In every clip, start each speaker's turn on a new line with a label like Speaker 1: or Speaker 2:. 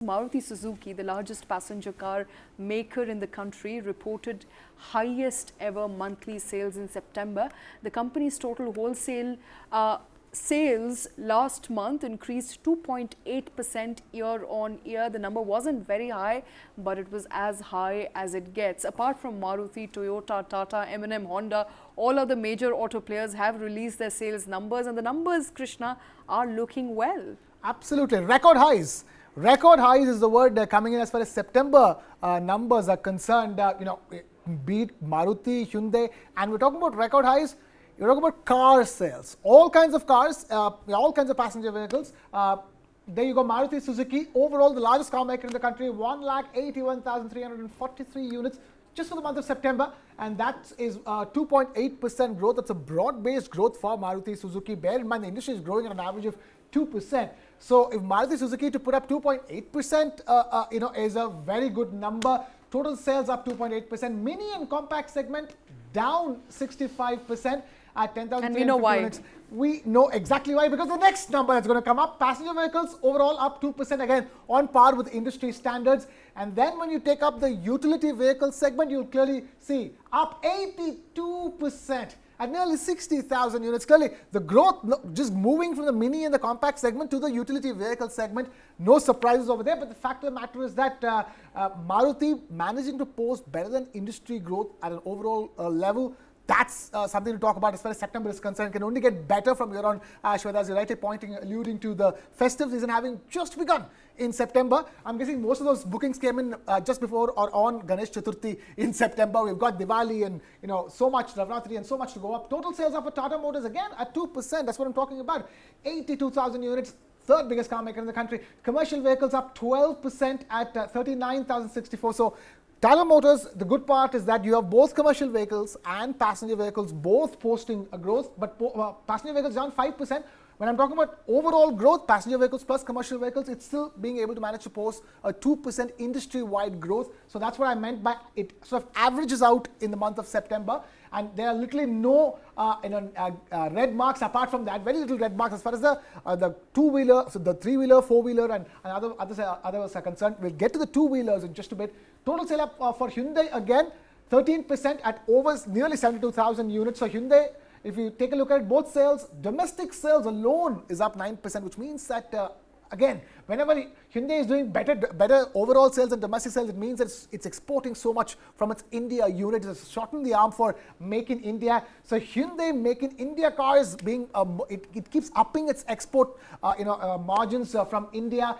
Speaker 1: Maruti Suzuki, the largest passenger car maker in the country, reported highest ever monthly sales in September. The company's total wholesale sales last month increased 2.8% year on year. The number wasn't very high, but it was as high as it gets. Apart from Maruti, Toyota, Tata, M&M, Honda, all other major auto players have released their sales numbers, and the numbers, Krishna, are looking well.
Speaker 2: Absolutely. Record highs. Record highs is the word coming in as far as September numbers are concerned. Be it Maruti, Hyundai, and we're talking about record highs. You're talking about car sales. All kinds of cars, all kinds of passenger vehicles. There you go, Maruti Suzuki. Overall, the largest car maker in the country, 181,343 units just for the month of September. And that is 2.8% growth. That's a broad-based growth for Maruti Suzuki. Bear in mind, the industry is growing at an average of 2%. So if Maruti Suzuki to put up 2.8%, is a very good number. Total sales up 2.8%. Mini and compact segment down 65% at 10,000
Speaker 1: And we know why.
Speaker 2: units. We know exactly why, because the next number that's going to come up, passenger vehicles overall up 2%, again on par with industry standards. And then when you take up the utility vehicle segment, you'll clearly see up 82% at nearly 60,000 units. Clearly, the growth just moving from the mini and the compact segment to the utility vehicle segment. No surprises over there. But the fact of the matter is that Maruti managing to post better than industry growth at an overall level. That's something to talk about as far as September is concerned. It can only get better from here on. Shweta, as you're rightly alluding to the festive season having just begun in September. I'm guessing most of those bookings came in just before or on Ganesh Chaturthi in September. We've got Diwali and so much Navratri and so much to go up. Total sales up for Tata Motors again at 2%. That's what I'm talking about. 82,000 units. Third biggest car maker in the country. Commercial vehicles up 12% at 39,064. So Tata Motors, the good part is that you have both commercial vehicles and passenger vehicles both posting a growth, but passenger vehicles down 5%. When I'm talking about overall growth, passenger vehicles plus commercial vehicles, it's still being able to manage to post a 2% industry-wide growth. So that's what I meant by it sort of averages out in the month of September. And there are literally no red marks apart from that, very little red marks as far as the two-wheeler, so the three-wheeler, four-wheeler and others are concerned. We'll get to the two-wheelers in just a bit. Total sale up for Hyundai again, 13% at over nearly 72,000 units. So Hyundai, if you take a look at both sales, domestic sales alone is up 9%, which means that again, whenever Hyundai is doing better overall sales than domestic sales, it means that it's exporting so much from its India unit. It's shortened the arm for Make in India. So Hyundai Make in India cars being it keeps upping its export margins from India.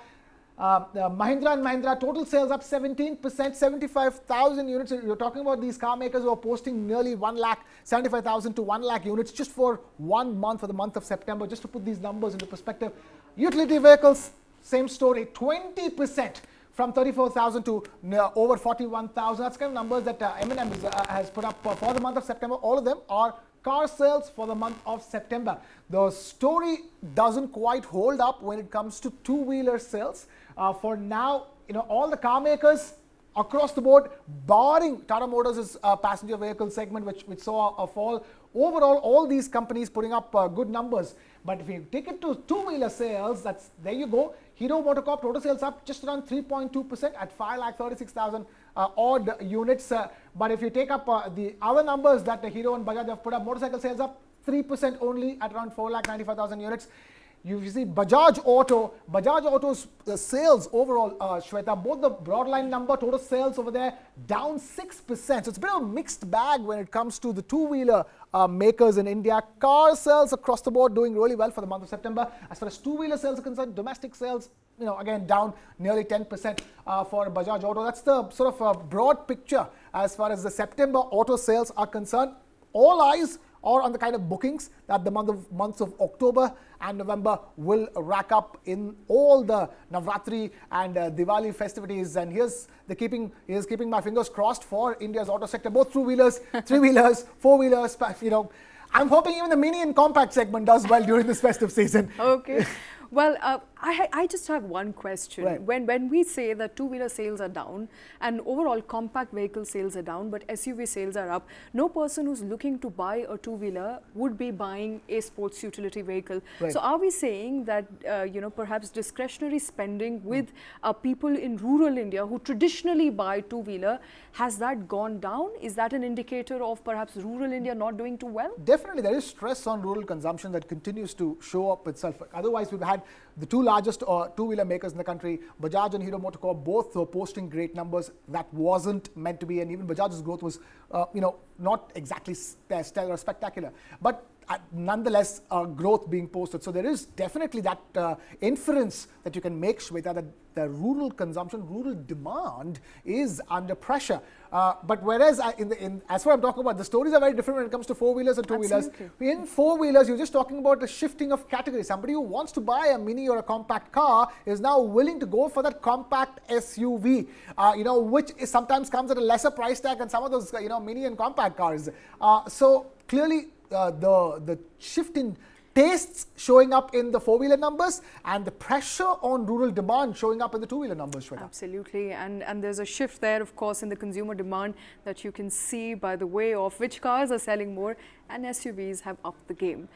Speaker 2: Mahindra and Mahindra total sales up 17%, 75,000 units. You're talking about these car makers who are posting nearly 1,75,000 to 1 lakh units just for 1 month, for the month of September. Just to put these numbers into perspective, utility vehicles, same story, 20% from 34,000 to over 41,000. That's kind of numbers that M&M has put up for the month of September. All of them are car sales for the month of September. The story doesn't quite hold up when it comes to two-wheeler sales. For now, all the car makers across the board, barring Tata Motors' passenger vehicle segment, which saw a fall. Overall, all these companies putting up good numbers. But if you take it to two-wheeler sales, there you go. Hero MotoCorp total sales up just around 3.2% at 5,36,000 odd units. But if you take up the other numbers that the Hero and Bajaj have put up, motorcycle sales up 3% only at around 4,95,000 units. You see Bajaj Auto's sales overall, Shweta, both the broadline number, total sales over there down 6%. So it's a bit of a mixed bag when it comes to the two-wheeler makers in India. Car sales across the board doing really well for the month of September. As far as two-wheeler sales are concerned, domestic sales, again down nearly 10% for Bajaj Auto. That's the sort of broad picture as far as the September auto sales are concerned. All eyes or on the kind of bookings that the months of October and November will rack up in all the Navratri and Diwali festivities. And here's keeping my fingers crossed for India's auto sector, both two-wheelers, three-wheelers, four-wheelers. I'm hoping even the mini and compact segment does well during this festive season.
Speaker 1: Okay. Well, I just have one question.
Speaker 2: Right.
Speaker 1: When we say that two-wheeler sales are down and overall compact vehicle sales are down, but SUV sales are up, no person who's looking to buy a two-wheeler would be buying a sports utility vehicle.
Speaker 2: Right.
Speaker 1: So are we saying that, perhaps discretionary spending with people in rural India who traditionally buy two-wheeler, has that gone down? Is that an indicator of perhaps rural India not doing too well?
Speaker 2: Definitely, there is stress on rural consumption that continues to show up itself. Otherwise, we've had the two largest two-wheeler makers in the country, Bajaj and Hero MotoCorp, both posting great numbers. That wasn't meant to be, and even Bajaj's growth was, not exactly stellar or spectacular. But nonetheless, growth being posted. So there is definitely that inference that you can make, Shweta, that the rural consumption, rural demand is under pressure. But whereas as far as I'm talking about, the stories are very different when it comes to four-wheelers and two-wheelers. In four-wheelers, you're just talking about the shifting of category. Somebody who wants to buy a mini or a compact car is now willing to go for that compact SUV, which sometimes comes at a lesser price tag than some of those, mini and compact cars. So clearly, the shift in tastes showing up in the four-wheeler numbers and the pressure on rural demand showing up in the two-wheeler numbers, Shweta.
Speaker 1: Absolutely, and there's a shift there, of course, in the consumer demand that you can see by the way of which cars are selling more, and SUVs have upped the game.